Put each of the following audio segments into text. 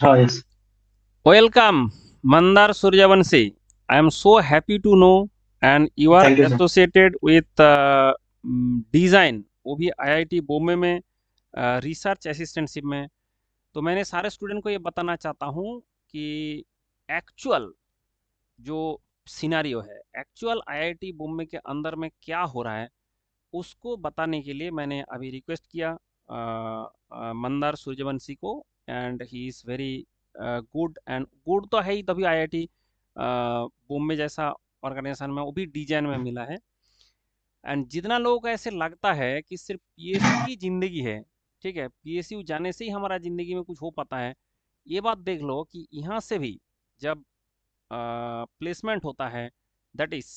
हाँ, yes. Welcome, Mandar Suryavanshi. I am so happy to know, and you are thank you sir. associated with design, वो भी IIT Bombay में research assistantship में। तो मैंने सारे स्टूडेंट को ये बताना चाहता हूँ कि एक्चुअल जो सिनारियो है, एक्चुअल आईआईटी बॉम्बे के अंदर में क्या हो रहा है, उसको बताने के लिए मैंने अभी रिक्वेस्ट किया मंदार सूर्यवंशी को। And he is very good, and good तो है ही, तभी आईआईटी बॉम्बे जैसा ऑर्गेनाइजेशन में वो भी डिजाइन में मिला है। एंड जितना लोगों को ऐसे लगता है कि सिर्फ पीएसयू ही जिंदगी है, ठीक है, पीएसयू जाने से ही हमारा जिंदगी में कुछ हो पाता है, ये बात देख लो कि यहाँ से भी जब प्लेसमेंट होता है, दैट इज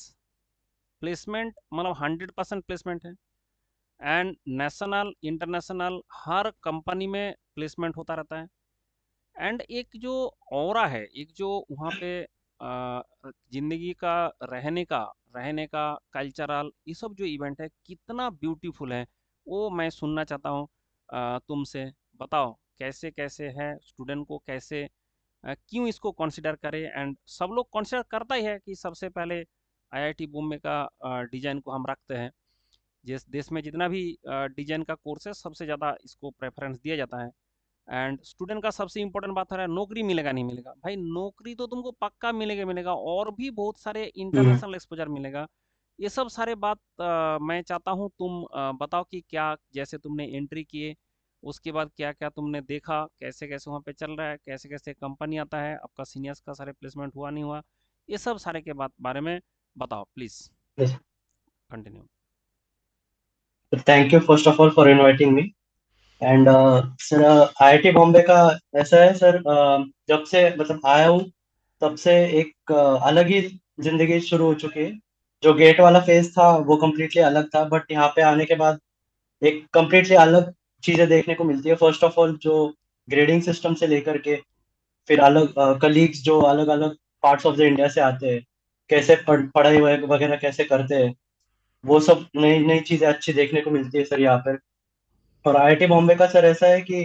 प्लेसमेंट मतलब 100% प्लेसमेंट है। And national international her company में प्लेसमेंट होता रहता है। एंड एक जो ऑरा है, एक जो वहाँ पे जिंदगी का रहने का कल्चरल ये सब जो इवेंट है कितना ब्यूटीफुल है, वो मैं सुनना चाहता हूँ तुमसे। बताओ कैसे कैसे है, स्टूडेंट को कैसे क्यों इसको कंसिडर करे। एंड सब लोग कंसिडर करता ही है कि सबसे पहले आईआईटी बॉम्बे का डिजाइन को हम रखते हैं। जिस देश में जितना भी डिजाइन का कोर्स है, सबसे ज़्यादा इसको प्रेफरेंस दिया जाता है। एंड स्टूडेंट का सबसे इंपॉर्टेंट बात है नौकरी मिलेगा नहीं मिलेगा, भाई नौकरी तो तुमको पक्का मिलेगा मिलेगा, और भी बहुत सारे हम्म। इंटरनेशनल एक्सपोजर मिलेगा। ये सब सारे बात मैं चाहता हूँ तुम बताओ कि क्या जैसे तुमने एंट्री किए, उसके बाद क्या क्या तुमने देखा, कैसे कैसे वहाँ पे चल रहा है, कैसे कैसे कंपनी आता है, आपका सीनियर्स का सारे प्लेसमेंट हुआ नहीं हुआ, ये सब सारे के बारे में बताओ please. Yes. Continue. Thank you first of all for inviting me. And sir, IIT Bombay का ऐसा है सर, जब से मतलब आया हूँ तब से एक अलग ही जिंदगी शुरू हो चुकी है। जो गेट वाला फेज था वो कम्प्लीटली अलग था, बट यहाँ पे आने के बाद एक कम्प्लीटली अलग चीजें देखने को मिलती है। फर्स्ट ऑफ ऑल जो ग्रेडिंग सिस्टम से लेकर के फिर अलग कलीग्स जो अलग अलग पार्ट्स ऑफ द इंडिया से आते हैं, कैसे पढ़ाई वगैरह कैसे करते हैं, वो सब नई नई चीजें अच्छी देखने को मिलती है सर यहाँ पर। और आईआईटी बॉम्बे का सर ऐसा है कि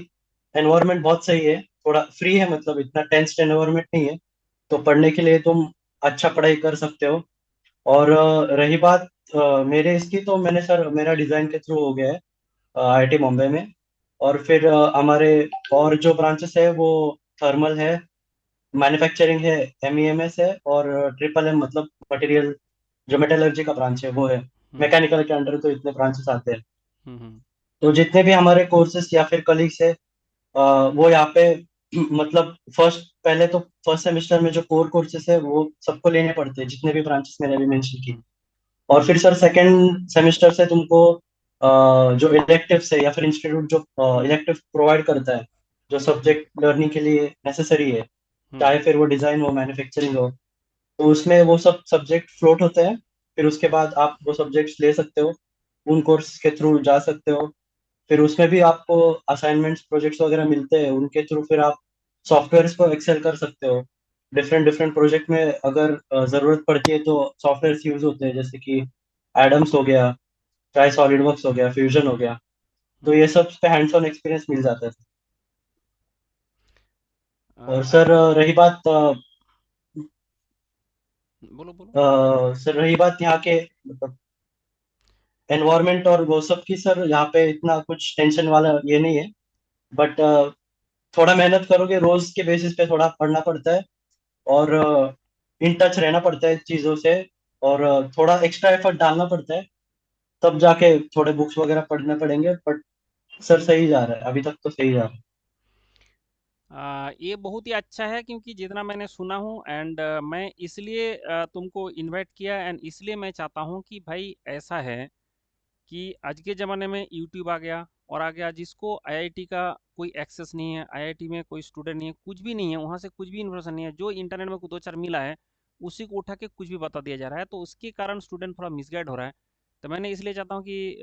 एनवायरनमेंट बहुत सही है, थोड़ा फ्री है, मतलब इतना टेंस्ड एनवायरनमेंट नहीं है। तो पढ़ने के लिए तुम अच्छा पढ़ाई कर सकते हो। और रही बात मेरे इसकी, तो मैंने सर मेरा डिजाइन के थ्रू हो गया है आईआईटी बॉम्बे में। और फिर हमारे और जो ब्रांचेस है वो थर्मल है, मैन्युफैक्चरिंग है, एमईएमएस है, और ट्रिपल एम मतलब मटेरियल, जो मेटलर्जी का ब्रांच है वो है। हम्म मैकेनिकल के अंडर तो इतने ब्रांचेस आते हैं। हम्म तो जितने भी हमारे कोर्सेज या फिर कलीग्स है, वो यहाँ पे मतलब पहले तो फर्स्ट सेमेस्टर में जो कोर कोर्सेज है वो सबको लेने पड़ते हैं, जितने भी ब्रांचेस मैंने अभी मेंशन की। हम्म और फिर सर सेकेंड सेमेस्टर से तुमको जो इलेक्टिव्स है या फिर इंस्टीट्यूट जो इलेक्टिव प्रोवाइड करता है, जो हम्म सब्जेक्ट लर्निंग के लिए नेसेसरी है, हम्म चाहे फिर वो डिजाइन हो, मैन्युफैक्चरिंग हो, तो उसमें वो सब सब्जेक्ट फ्लोट होते हैं। फिर उसके बाद आप वो सब्जेक्ट्स ले सकते हो, उन कोर्स के थ्रू जा सकते हो। फिर उसमें भी आपको असाइनमेंट्स प्रोजेक्ट्स वगैरह मिलते हैं, उनके थ्रू फिर आप सॉफ्टवेयर्स को एक्सेल कर सकते हो। डिफरेंट डिफरेंट प्रोजेक्ट में अगर जरूरत पड़ती है तो सॉफ्टवेयर्स यूज होते हैं, जैसे कि एडम्स हो गया, चाहे सॉलिड वर्क्स हो गया, फ्यूजन हो गया। तो हम्म। ये सब पे हैंड्स ऑन एक्सपीरियंस मिल जाता है। और अ, सर रही बात बोलो बोलो। सर रही बात यहाँ के मतलब एनवायरमेंट और वो सब की, सर यहाँ पे इतना कुछ टेंशन वाला ये नहीं है। बट थोड़ा मेहनत करोगे, रोज के बेसिस पे थोड़ा पढ़ना पड़ता है, और इन टच रहना पड़ता है चीजों से, और थोड़ा एक्स्ट्रा एफर्ट डालना पड़ता है, तब जाके थोड़े बुक्स वगैरह पढ़ने पड़ेंगे। बट सर सही जा रहा है, अभी तक तो सही जा रहा है। ये बहुत ही अच्छा है, क्योंकि जितना मैंने सुना हूँ, एंड मैं इसलिए तुमको इनवाइट किया, एंड इसलिए मैं चाहता हूँ कि भाई ऐसा है कि आज के ज़माने में यूट्यूब आ गया, और आ गया जिसको आईआईटी का कोई एक्सेस नहीं है, आईआईटी में कोई स्टूडेंट नहीं है, कुछ भी नहीं है, वहाँ से कुछ भी इन्फॉर्मेशन नहीं है, जो इंटरनेट में कुछ दो चार मिला है उसी को उठा के कुछ भी बता दिया जा रहा है, तो उसके कारण स्टूडेंट थोड़ा मिसगाइड हो रहा है। तो मैंने इसलिए चाहता हूँ कि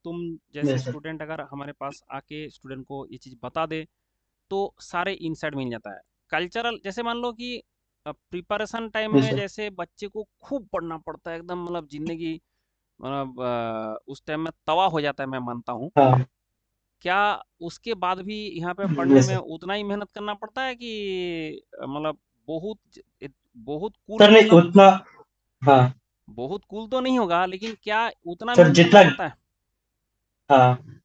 तुम जैसे यस सर। स्टूडेंट अगर हमारे पास आके स्टूडेंट को ये चीज़ बता दे, तो सारे इनसाइड मिल जाता है। कल्चरल जैसे मान लो कि प्रिपरेशन टाइम यस में सर। जैसे बच्चे को खूब पढ़ना पड़ता है, एकदम मतलब जिंदगी मतलब उस टाइम में तवा हो जाता है, मैं मानता हूँ। हाँ। क्या उसके बाद भी यहाँ पे पढ़ने यस में सर। उतना ही मेहनत करना पड़ता है कि मतलब बहुत बहुत कूल सर नहीं मतलब उतना। हाँ बहुत कूल तो नहीं होगा, लेकिन क्या उतना सर मेहनत करना जितना। पड़ता है हाँ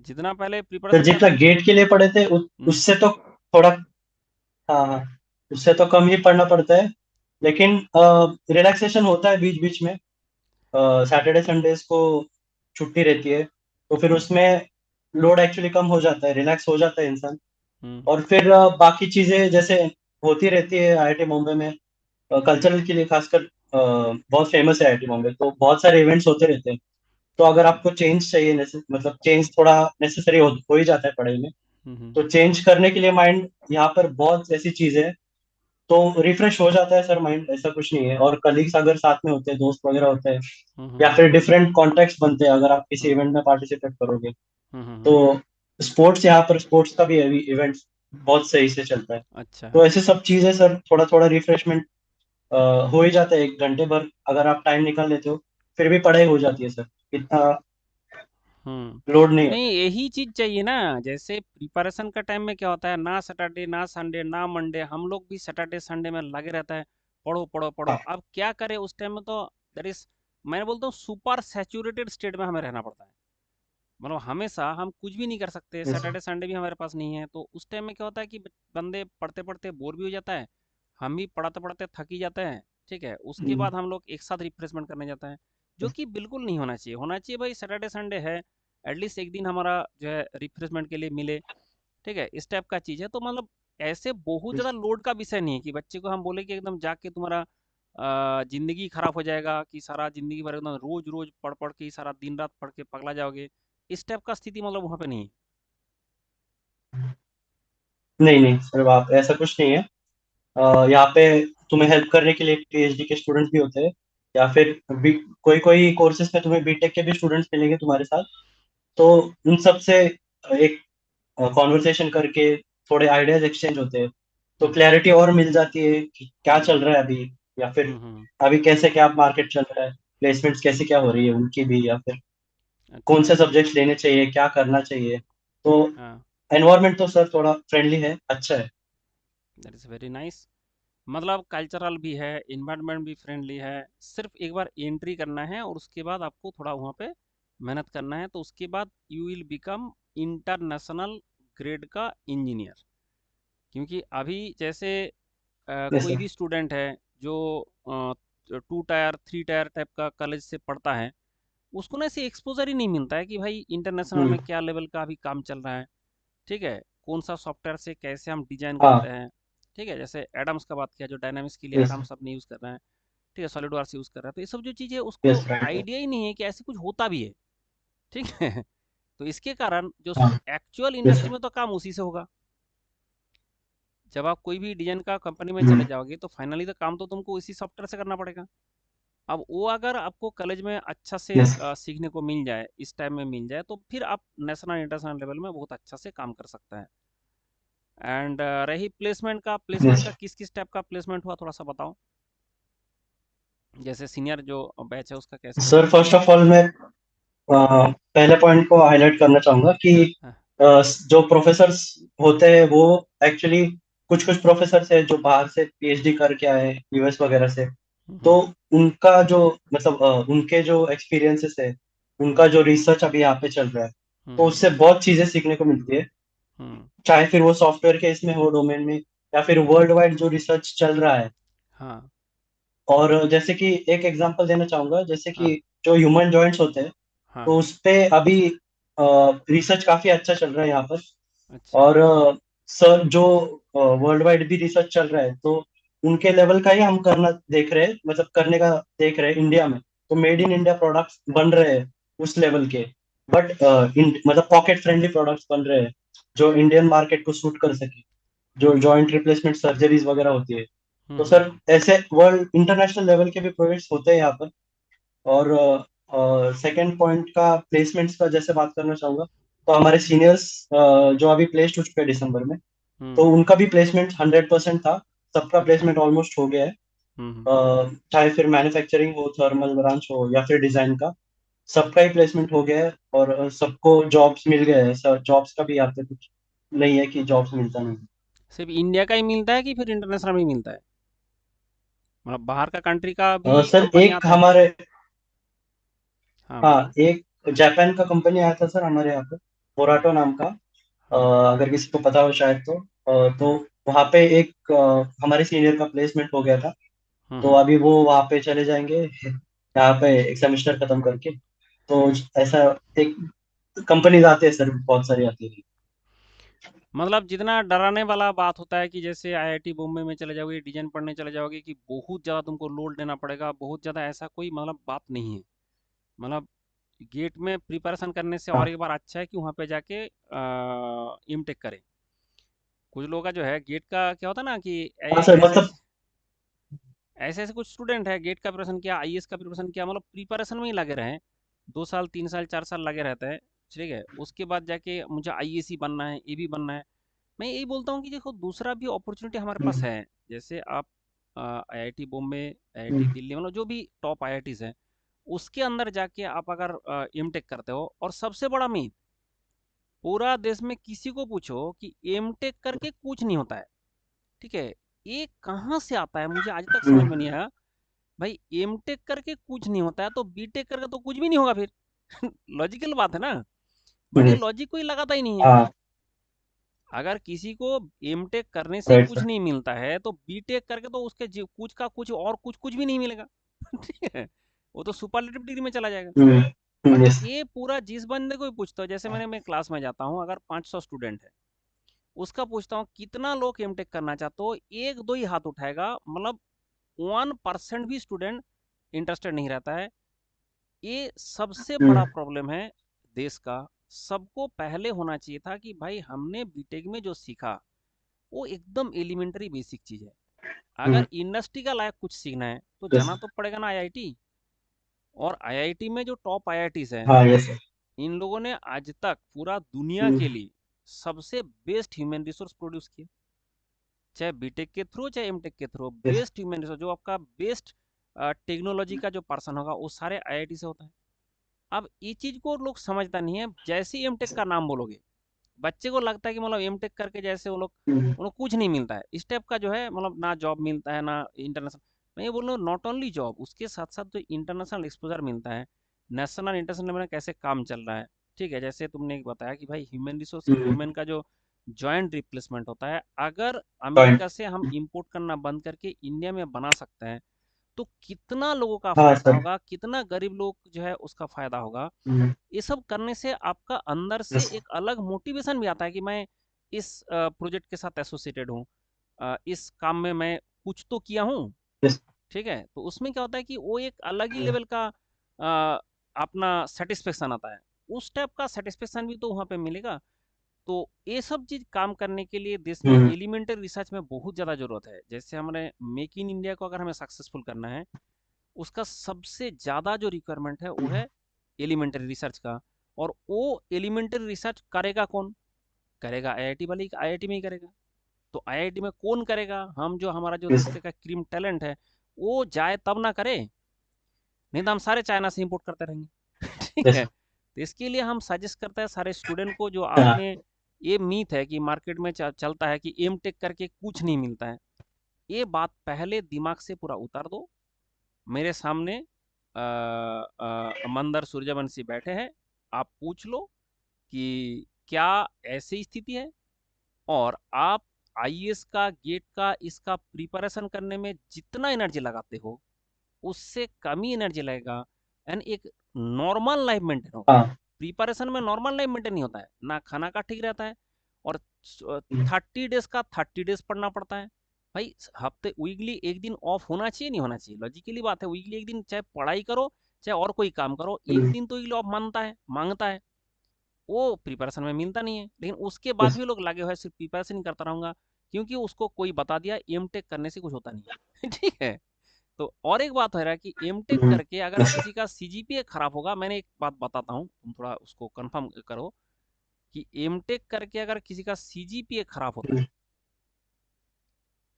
जितना पहले सर प्रिपरेशन जितना करते थे? गेट के लिए पढ़े थे हम्म। उससे तो थोड़ा। हाँ हाँ, उससे तो कम ही पढ़ना पड़ता है। लेकिन रिलैक्सेशन होता है बीच बीच में। सैटरडे संडेज को छुट्टी रहती है, तो फिर उसमें लोड एक्चुअली कम हो जाता है, रिलैक्स हो जाता है इंसान। हम्म। और फिर बाकी चीजें जैसे होती रहती है आईआईटी बॉम्बे में। कल्चरल के लिए खासकर बहुत फेमस है आईआईटी बॉम्बे, तो बहुत सारे इवेंट्स होते रहते हैं। तो अगर आपको चेंज चाहिए, मतलब चेंज थोड़ा नेसेसरी हो ही जाता है पढ़ाई में। हम्म। तो चेंज करने के लिए माइंड यहाँ पर बहुत ऐसी चीजें हैं, तो रिफ्रेश हो जाता है सर माइंड, ऐसा कुछ नहीं है। और कलीग्स अगर साथ में होते हैं, दोस्त वगैरह होते हैं, हम्म। या फिर डिफरेंट कॉन्टेक्ट बनते हैं अगर आप किसी हम्म। इवेंट में पार्टिसिपेट करोगे। हम्म। तो स्पोर्ट्स, यहाँ पर स्पोर्ट्स का भी इवेंट्स बहुत सही से चलता है। अच्छा। तो ऐसे सब चीजें सर, थोड़ा थोड़ा रिफ्रेशमेंट हो ही जाता है एक घंटे भर अगर आप टाइम निकाल लेते हो। फिर भी पढ़ाई हो जाती है सर, इतना हम्म। लोड नहीं नहीं, होता है। यही चीज चाहिए ना। जैसे प्रिपरेशन का टाइम में क्या होता है, ना सैटरडे ना संडे ना मंडे, हम लोग भी सैटरडे संडे में लगे रहता है, पढ़ो पढ़ो पढ़ो। हाँ अब क्या करें उस टाइम में, तो दैट इज, मैं बोलता हूँ सुपर सैचुरेटेड स्टेट में हमें रहना पड़ता है। मतलब हमेशा हम कुछ भी नहीं कर सकते, यस सैटरडे संडे भी हमारे पास नहीं है, तो उस टाइम में क्या होता है कि बंदे पढ़ते पढ़ते बोर भी हो जाता है, हम भी पढ़ाते पढ़ाते थक ही जाते हैं। ठीक है, उसके बाद हम लोग एक साथ रिफ्रेशमेंट करने जाते हैं, जो कि बिल्कुल नहीं होना चाहिए। होना चाहिए भाई सैटरडे संडे है, एटलीस्ट एक दिन हमारा जो है रिफ्रेशमेंट के लिए मिले। ठीक है, इस टाइप का चीज़ है। तो मतलब ऐसे बहुत ज़्यादा लोड का विषय नहीं है कि बच्चे को हम बोले कि एकदम जाके तुम्हारा जिंदगी खराब हो जाएगा, कि सारा जिंदगी भर एकदम रोज रोज पढ़ पढ़ के ही सारा दिन रात पढ़ के पगला जाओगे। इस टाइप का स्थिति मतलब वहाँ पे नहीं है। नहीं नहीं सर, आप ऐसा कुछ नहीं है। यहाँ पे तुम्हें हेल्प करने के लिए पीएचडी के स्टूडेंट्स भी होते हैं, या फिर कोई कोई कोर्सेज में तुम्हें बीटेक के भी स्टूडेंट्स मिलेंगे तुम्हारे साथ। तो उन सब से एक कॉन्वर्सेशन करके थोड़े आइडियाज एक्सचेंज होते हैं, तो हम्म। क्लैरिटी और मिल जाती है कि क्या हम्म। चल रहा है अभी, या फिर हम्म। अभी कैसे क्या मार्केट चल रहा है, प्लेसमेंट्स कैसे क्या हो रही है उनकी भी, या फिर कौन अच्छा। से सब्जेक्ट्स लेने चाहिए, क्या करना चाहिए। तो हाँ। एनवायरनमेंट तो सर थोड़ा फ्रेंडली है, अच्छा है। That is very nice. मतलब कल्चरल भी है, इन्वायरमेंट भी फ्रेंडली है। सिर्फ एक बार एंट्री करना है और उसके बाद आपको थोड़ा वहाँ पे मेहनत करना है, तो उसके बाद you will become international grade का इंजीनियर। क्योंकि अभी जैसे यस कोई सर। भी स्टूडेंट है जो 2 टायर 3 टायर टाइप का कॉलेज से पढ़ता है, उसको ना ऐसे एक्सपोजर ही नहीं मिलता है कि भाई इंटरनेशनल में हम्म। क्या लेवल का अभी काम चल रहा है। ठीक है, कौन सा सॉफ्टवेयर से कैसे हम डिजाइन करते हाँ। हैं। ठीक है, जैसे एडम्स का बात किया, जो डायनामिक्स के लिए यस। एडम्स अपने यूज़ कर रहे हैं। ठीक है, सॉलिड वर्क्स यूज़ कर रहा है, तो ये सब जो चीज़ें उसको यस राइट। आइडिया ही नहीं है कि ऐसे कुछ होता भी है। ठीक है। तो इसके कारण जो हाँ। Actual yes. इंडस्ट्री में तो काम उसी से होगा। जब आप कोई भी डिजाइन का कंपनी में चले हम्म। जाओगे तो फाइनली तो काम तो तुमको इसी सॉफ्टवेयर से करना पड़ेगा। अब वो अगर आपको कॉलेज में अच्छा से यस। सीखने को मिल जाए, इस टाइम में मिल जाए, तो फिर आप नेशनल इंटरनेशनल लेवल में बहुत अच्छा से काम कर सकता है। एंड रही प्लेसमेंट यस का किस किस टाइप का प्लेसमेंट हुआ, थोड़ा सा बताओ। जैसे सीनियर जो बैच है उसका कैसे हुआ? सर, फर्स्ट ऑफ ऑल मैं पहले पॉइंट को हाईलाइट करना चाहूंगा कि हाँ। जो प्रोफेसर्स होते हैं वो एक्चुअली, कुछ कुछ प्रोफेसर्स है जो बाहर से पीएचडी करके आए यूएस हम्म। वगैरह से। तो हम्म। उनका जो मतलब उनके जो एक्सपीरियंसेस है, उनका हम्म। जो रिसर्च अभी यहाँ पे चल रहा है, तो उससे हम्म। बहुत चीजें सीखने को मिलती है। हम्म। चाहे फिर वो सॉफ्टवेयर के इसमें हो, डोमेन में, या फिर वर्ल्ड वाइड जो रिसर्च चल रहा है। हाँ। और जैसे कि एक एग्जांपल देना चाहूंगा, जैसे हाँ। कि जो ह्यूमन जॉइंट्स होते हैं, हाँ। तो उस पे अभी रिसर्च काफी अच्छा चल रहा है यहाँ पर। अच्छा। और सर जो वर्ल्ड वाइड भी रिसर्च चल रहा है, तो उनके लेवल का ही हम करना देख रहे हैं, मतलब करने का देख रहे हैं इंडिया में। तो मेड इन इंडिया प्रोडक्ट्स बन रहे हैं उस लेवल के, बट मतलब पॉकेट फ्रेंडली प्रोडक्ट्स बन रहे हैं जो इंडियन मार्केट को सूट कर सके, जो जॉइंट रिप्लेसमेंट सर्जरीज वगैरह होती है। तो हम्म। सर ऐसे वर्ल्ड इंटरनेशनल लेवल के भी प्रोजेक्ट्स होते हैं यहाँ पर। और सेकंड पॉइंट का, प्लेसमेंट्स का जैसे बात करना चाहूंगा, तो हमारे सीनियर्स जो अभी प्लेस्ड हो चुके हैं दिसंबर में, तो हम्म। उनका भी प्लेसमेंट 100% था। सबका अच्छा। प्लेसमेंट ऑलमोस्ट हो गया है। हम्म। चाहे फिर मैन्युफैक्चरिंग हो, थर्मल ब्रांच हो, या फिर डिजाइन का। सबका ही प्लेसमेंट हो गया है, और सबको जॉब्स मिल गए हैं, सब जॉब्स का भी यहाँ पे कुछ नहीं है कि जॉब्स मिलता नहीं। सिर्फ इंडिया का ही मिलता है कि फिर इंटरनेशनल भी मिलता है? मतलब बाहर का कंट्री का भी सर कंपनी एक आता है? हमारे, हाँ हाँ बोलिए। एक जापान का कंपनी आया था सर हमारे यहाँ पे, हाँ मोराटो नाम का। हाँ। अगर किसी को पता हो शायद तो वहाँ पे एक हमारे सीनियर का प्लेसमेंट हो गया था। तो हम्म। अभी वो वहाँ पे चले जाएंगे यहाँ पे एक सेमेस्टर खत्म करके। तो ऐसा एक कंपनीज आते हैं सर, बहुत सारी आती है। मतलब जितना डराने वाला बात होता है कि जैसे आईआईटी बॉम्बे में चले जाओगे, डिजाइन पढ़ने चले जाओगे कि बहुत ज़्यादा तुमको लोड लेना पड़ेगा, बहुत ज़्यादा, ऐसा कोई मतलब बात नहीं है। मतलब गेट में प्रिपरेशन करने से और हाँ एक बार अच्छा है कि वहाँ पे जाके एमटेक करें। कुछ लोगों का जो है गेट का क्या होता है ना कि हाँ सर, ऐसे मतलब ऐसे ऐसे ऐसे कुछ स्टूडेंट है गेट का प्रिपरेशन किया, आईएएस का प्रिपरेशन किया, मतलब प्रिपरेशन में ही लगे रहे, 2 साल 3 साल 4 साल लगे रहते हैं। ठीक है, उसके बाद जाके मुझे आईएएस ही बनना है, ये भी बनना है। मैं यही बोलता हूँ कि देखो दूसरा भी अपॉर्चुनिटी हमारे पास हम्म, है। जैसे आप आईआईटी बॉम्बे, आईआईटी हम्म, दिल्ली, मतलब जो भी टॉप आईआईटीज हैं, उसके अंदर जाके आप अगर एमटेक करते हो, और सबसे बड़ा मीन, पूरा देश में किसी को पूछो कि एमटेक करके कुछ नहीं होता है। ठीक है, ये कहाँ से आता है मुझे आज तक समझ में नहीं हम्म, आया। भाई एमटेक करके कुछ नहीं होता है तो बीटेक करके तो कुछ भी नहीं होगा फिर। लॉजिकल बात है ना, बट ये हम्म, लॉजिक कोई लगाता ही नहीं है। हाँ अगर किसी को एमटेक करने से ही राइट कुछ सर। नहीं मिलता है तो बीटेक करके तो उसके कुछ का कुछ और कुछ कुछ भी नहीं मिलेगा। ठीक है, वो तो सुपरलेटिव डिग्री में चला जाएगा। But yes. ये पूरा जिस बंदे को भी पूछता हूँ, जैसे मैं क्लास में जाता हूँ, अगर 500 स्टूडेंट है, उसका पूछता हूँ कितना लोग एमटेक करना चाहते हो, एक दो ही हाथ उठाएगा। मतलब 1% भी स्टूडेंट इंटरेस्टेड नहीं रहता है। ये सबसे बड़ा प्रॉब्लम है देश का। सबको पहले होना चाहिए था कि भाई हमने बीटेक में जो सीखा वो एकदम एलिमेंट्री बेसिक चीज है। अगर इंडस्ट्री का लायक कुछ सीखना है तो यस। जाना तो पड़ेगा ना आईआईटी। और आईआईटी में जो टॉप आईआईटीज हैं, हाँ यस सर। इन लोगों ने आज तक पूरा दुनिया के लिए सबसे बेस्ट ह्यूमन रिसोर्स प्रोड्यूस किया। चाहे बीटेक के थ्रू चाहे एमटेक के through, yes. Best human resource जो आपका बेस्ट टेक्नोलॉजी का जो पर्सन होगा वो सारे आईआईटी से होता है। अब ये चीज को लोग समझता नहीं है। जैसे ही एमटेक का नाम बोलोगे, बच्चे को लगता है कि मतलब एमटेक करके जैसे वो लोग कुछ नहीं मिलता है इस टाइप का जो है, मतलब ना जॉब मिलता है ना इंटरनेशनल। मैं ये बोल रहा हूँ नॉट ओनली जॉब, उसके साथ साथ जो इंटरनेशनल एक्सपोजर मिलता है, नेशनल इंटरनेशनल में कैसे काम चल रहा है। ठीक है, जैसे तुमने बताया कि भाई ह्यूमन रिसोर्स से ह्यूमन का जो जॉइंट रिप्लेसमेंट होता है, अगर पॉइंट। अमेरिका से हम इंपोर्ट करना बंद करके इंडिया में बना सकते हैं, तो कितना लोगों का हाँ फायदा सर। होगा, कितना गरीब लोग जो है उसका फायदा होगा। ये सब करने से आपका अंदर से यस। एक अलग मोटिवेशन भी आता है कि मैं इस प्रोजेक्ट के साथ एसोसिएटेड हूँ, इस काम में मैं कुछ तो किया हूँ। यस। ठीक है, तो उसमें क्या होता है कि वो एक अलग ही लेवल का अ, अपना सेटिस्फेक्शन आता है। उस टाइप का सेटिस्फेक्शन भी तो वहाँ पे मिलेगा। तो ये सब चीज काम करने के लिए देश में एलिमेंटरी रिसर्च में बहुत ज़्यादा जरूरत है। जैसे हमारे मेक इन इंडिया को अगर हमें सक्सेसफुल करना है, उसका सबसे ज़्यादा जो रिक्वायरमेंट है वो है एलिमेंट्री रिसर्च का। और वो एलिमेंट्री रिसर्च करेगा कौन? करेगा आईआईटी वाले, आईआईटी में ही करेगा। तो आईआईटी में कौन करेगा? हम जो हमारा जो यस। देश का क्रीम टैलेंट है वो जाए तब ना करे, नहीं तो हम सारे चाइना से इंपोर्ट करते रहेंगे। ठीक यस। है, तो इसके लिए हम सजेस्ट करते हैं सारे स्टूडेंट को, जो हाँ। आपने ये मीथ है कि मार्केट में चलता है कि एम टेक करके कुछ नहीं मिलता है, ये बात पहले दिमाग से पूरा उतार दो। मेरे सामने मंदर सूर्यवंशी बैठे हैं, आप पूछ लो कि क्या ऐसी स्थिति है। और आप आईएएस का गेट का इसका प्रिपरेशन करने में जितना एनर्जी लगाते हो, उससे कम ही एनर्जी लगेगा, एंड एक नॉर्मल लाइफ मेंटेन होगा। हाँ। प्रिपरेशन में नॉर्मल लाइफ मेंटेन नहीं होता है, ना खाना का ठीक रहता है, और 30 डेज का 30 डेज पढ़ना पड़ता है। भाई हफ्ते वीकली एक दिन ऑफ होना चाहिए, नहीं होना चाहिए? लॉजिकली बात है, वीकली एक दिन चाहे पढ़ाई करो चाहे और कोई काम करो, एक दिन तो वीकली ऑफ मांगता है, मांगता है। वो प्रिपरेशन में मिलता नहीं है, लेकिन उसके बाद यस। भी लोग लगे हुए हैं, सिर्फ प्रिपरेशन ही करता रहूंगा, क्योंकि उसको कोई बता दिया एम टेक करने से कुछ होता नहीं है। ठीक है, तो और एक बात हो रहा है कि एम टेक करके अगर यस। किसी का सीजीपीए खराब होगा, मैंने एक बात बताता हूँ, तुम थोड़ा उसको कंफर्म करो, कि एम टेक करके अगर किसी का सीजीपीए खराब होता है,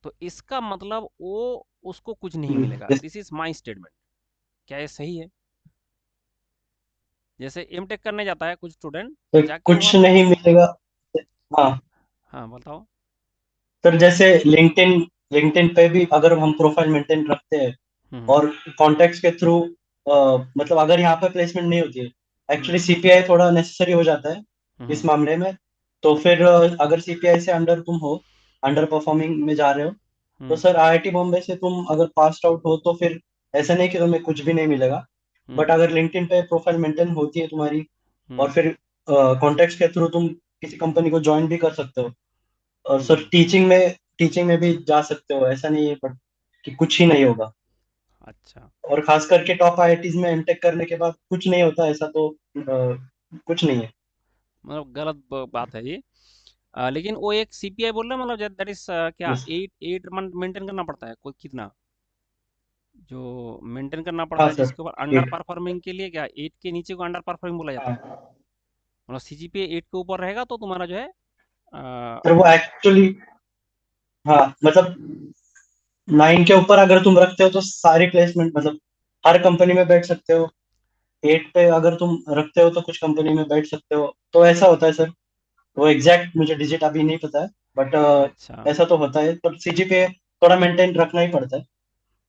तो इसका मतलब वो उसको कुछ नहीं मिलेगा। Yes. This is my statement. क्या ये सही है? जैसे एमटेक करने जाता है कुछ स्टूडेंट, तो जाके वहाँ कुछ पे नहीं मिलेगा। हाँ हाँ, बताओ? सर, जैसे लिंक्डइन लिंक्डइन पे भी अगर हम प्रोफाइल मेंटेन रखते हैं हुँ, और कॉन्टेक्ट्स के थ्रू, मतलब अगर यहाँ पे प्लेसमेंट नहीं होती है, हुँ, एक्चुअली सीपीआई थोड़ा नेसेसरी हो जाता है हुँ, इस हुँ, मामले में। तो फिर अगर सीपीआई से अंडर तुम हो, अंडर परफॉर्मिंग में जा रहे हो, तो हुँ, सर आईआईटी बॉम्बे से तुम अगर पास आउट हो तो फिर ऐसा नहीं कि तुम्हें कुछ भी नहीं मिलेगा। हुँ, बट अगर लिंक्डइन पे प्रोफाइल मेंटेन होती है तुम्हारी, और हुँ, फिर कॉन्टेक्ट्स के थ्रू तुम किसी कंपनी को ज्वाइन भी कर सकते हो। और हुँ, सर हुँ। टीचिंग में भी जा सकते हो, ऐसा नहीं है बट कि कुछ ही नहीं होगा। अच्छा, और खास करके टॉप आईआईटीज में एमटेक करने के बाद कुछ नहीं होता, ऐसा तो कुछ नहीं है। मतलब गलत ब बात है ये। लेकिन वो एक सीपीआई बोल रहे हैं, मतलब दैट इज़ क्या यस। 8 मंथ मेंटेन करना पड़ता है? कोई कितना? जो मेंटेन करना पड़ता हाँ है सर। जिसके ऊपर अंडर 8। परफॉर्मिंग के लिए, क्या 8 के नीचे को अंडर परफॉर्मिंग बोला जाता है? हाँ मतलब सीजीपीए 8 के ऊपर रहेगा तो तुम्हारा जो है सर, वो एक्चुअली, हाँ मतलब 9 के ऊपर अगर तुम रखते हो तो सारी प्लेसमेंट, मतलब हर कंपनी में बैठ सकते हो। 8 पे अगर तुम रखते हो तो कुछ कंपनी में बैठ सकते हो, तो ऐसा होता है सर। वो एग्जैक्ट मुझे डिजिट अभी नहीं पता है, बट अच्छा। ऐसा तो होता है, पर सीजीपीए थोड़ा मेंटेन रखना ही पड़ता है।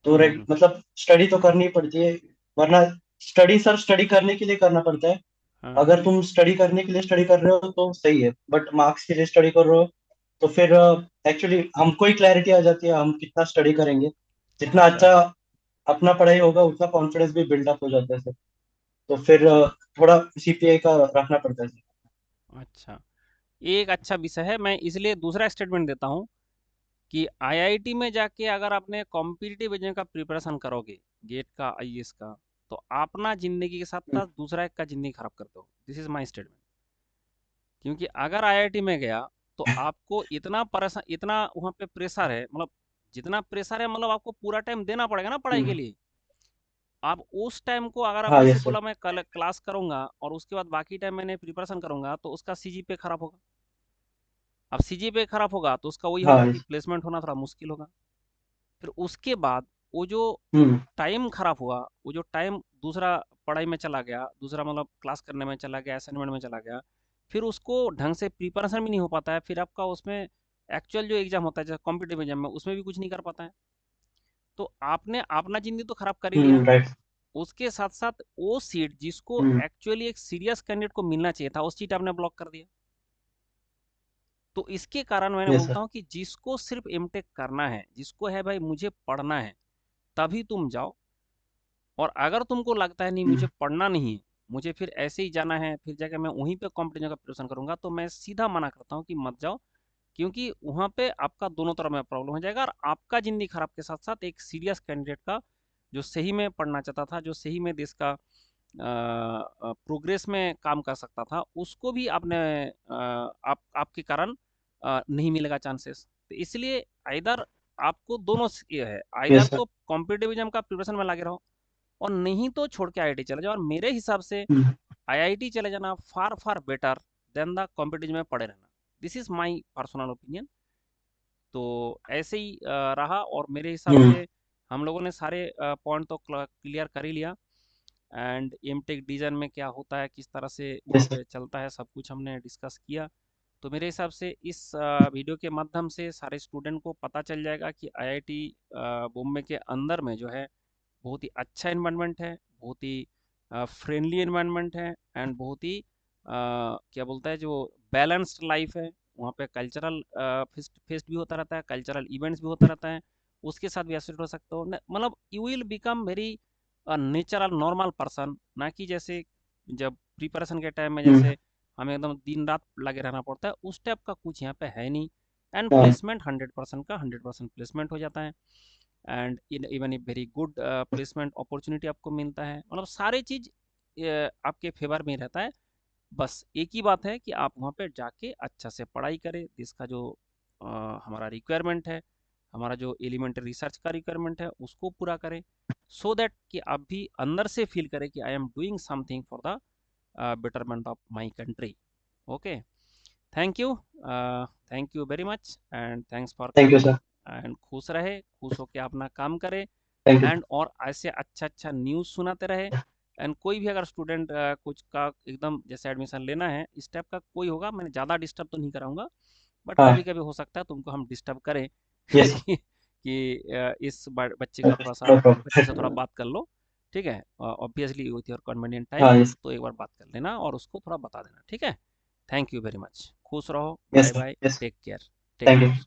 तो हुँ, हुँ, हुँ। मतलब स्टडी तो करनी ही पड़ती है, वरना स्टडी सर स्टडी करने के लिए करना पड़ता है। हाँ, अगर तुम स्टडी करने के लिए स्टडी कर रहे हो तो सही है, बट मार्क्स के लिए स्टडी कर रहे हो तो फिर एक्चुअली हमको ही क्लैरिटी आ जाती है हम कितना स्टडी करेंगे। जितना अच्छा, अच्छा अपना पढ़ाई होगा उतना कॉन्फिडेंस भी बिल्डअप हो जाता है सर। तो फिर अच्छा, थोड़ा सीपीआई का रखना पड़ता है सर। अच्छा। ये एक अच्छा विषय है, मैं इसलिए दूसरा स्टेटमेंट देता हूँ कि आईआईटी में जाके अगर आपने कॉम्पिटिटिव एग्जाम का प्रिपरेशन करोगे, गेट का, आईएएस का, तो आप ना ज़िंदगी के साथ-साथ दूसरा एक का ज़िंदगी खराब करते हो। This is my statement. क्योंकि अगर आईआईटी में गया तो आपको इतना परेशान, इतना वहाँ पे प्रेशर है, मतलब जितना प्रेशर है, मतलब आपको पूरा टाइम देना पड़ेगा ना पढ़ाई के हम्म, लिए। आप उस टाइम को अगर हाँ आपने सिर्फ यस सर। बोला मैं कल क्लास करूंगा और उसके बाद बाकी टाइम मैंने प्रिपरेशन करूंगा, तो उसका सीजीपीए खराब होगा। अब सीजीपीए खराब होगा तो उसका वही होगा हाँ कि yes। प्लेसमेंट होना थोड़ा मुश्किल होगा। फिर उसके बाद वो जो हम्म। टाइम खराब हुआ, वो जो टाइम दूसरा पढ़ाई में चला गया, दूसरा मतलब क्लास करने में चला गया, असाइनमेंट में चला गया, फिर उसको ढंग से प्रिपरेशन भी नहीं हो पाता है, फिर आपका उसमें एक्चुअल जो एग्जाम होता है जैसे कॉम्पिटिटिव एग्जाम में, उसमें भी कुछ नहीं कर पाता है। तो आपने अपना जिंदगी तो खराब कर ही लिया, राइट। उसके साथ साथ वो सीट जिसको हम्म। एक्चुअली एक सीरियस कैंडिडेट को मिलना चाहिए था, उस सीट आपने ब्लॉक कर दिया। तो इसके कारण मैंने यस बोलता सर। हूँ कि जिसको सिर्फ एमटेक करना है, जिसको है भाई मुझे पढ़ना है, तभी तुम जाओ। और अगर तुमको लगता है नहीं मुझे पढ़ना नहीं है, मुझे फिर ऐसे ही जाना है, फिर जाकर मैं वहीं पे कॉम्पिटिशन का प्रिपरेशन करूंगा, तो मैं सीधा मना करता हूँ कि मत जाओ। क्योंकि वहाँ पे आपका दोनों तरफ में प्रॉब्लम हो जाएगा और आपका ज़िंदगी खराब के साथ साथ एक सीरियस कैंडिडेट का, जो सही में पढ़ना चाहता था, जो सही में देश का प्रोग्रेस में काम कर सकता था, उसको भी आपने आपके कारण नहीं मिलेगा चांसेस। तो इसलिए आइदर आपको दोनों ये है, आइदर यस सर। तो कॉम्पिटिटिव एग्जाम का प्रिपरेशन में लगे रहो, और नहीं तो छोड़ के आईआईटी चले जाओ। और मेरे हिसाब से आईआईटी चले जाना far far better than the competition में पड़े रहना। This is my personal opinion. तो ऐसे ही रहा, और मेरे हिसाब हम्म। से हम लोगों ने सारे पॉइंट तो क्लियर कर ही लिया। एंड एमटेक डिज़ाइन में क्या होता है, किस तरह से वहाँ यस सर। पे चलता है, सब कुछ हमने डिस्कस किया। तो मेरे हिसाब से इस वीडियो के माध्यम से सारे स्टूडेंट को पता चल जाएगा कि आईआईटी बॉम्बे के अंदर में जो है बहुत ही अच्छा इन्वायरमेंट है, बहुत ही फ्रेंडली इन्वायरमेंट है, एंड बहुत ही क्या बोलता है, जो बैलेंस्ड लाइफ है। वहाँ पे कल्चरल फेस्ट फेस्ट भी होता रहता है, कल्चरल इवेंट्स भी होता रहता है, उसके साथ भी एसोसिएट हो सकते हो। मतलब you will become very natural normal person, ना कि जैसे जब प्रिपरेशन के टाइम में हम्म। जैसे हमें एकदम दिन रात लगे रहना पड़ता है, उस टाइप का कुछ यहाँ पे है नहीं। एंड हाँ प्लेसमेंट 100% का 100% प्लेसमेंट हो जाता है। And even a very good placement opportunity आपको मिलता है, मतलब सारी चीज़ आपके फेवर में ही रहता है। बस एक ही बात है कि आप वहाँ पे जाके अच्छा से पढ़ाई करें, इसका जो अ, हमारा रिक्वायरमेंट है, हमारा जो एलिमेंट्री रिसर्च का रिक्वायरमेंट है, उसको पूरा करें, सो दैट कि आप भी अंदर से फील करें कि I am doing something for the betterment of my country. Okay, thank you, thank you very much, and thanks for thank you coming। Sir. And खुश रहे, खुश होके अपना काम करे, थैंक यू एंड और ऐसे अच्छा अच्छा न्यूज़ सुनाते रहे, एंड कोई भी अगर स्टूडेंट कुछ का एकदम जैसे एडमिशन लेना है इस टाइप का कोई होगा, मैंने ज़्यादा डिस्टर्ब तो नहीं कराऊंगा, बट कभी हाँ। कभी हो सकता है तुमको हम डिस्टर्ब करें यस। कि इस बच्चे का थोड़ा सा नो बच्चे से थोड़ा प्रॉब्लम। बात कर लो, ठीक है, obviously with your convenient time, हाँ। यस। तो एक बार बात कर लेना और उसको थोड़ा बता देना, ठीक है। थैंक यू वेरी मच, खुश रहो, yes bye sir. Bye, yes. Take care, take thank you. Care.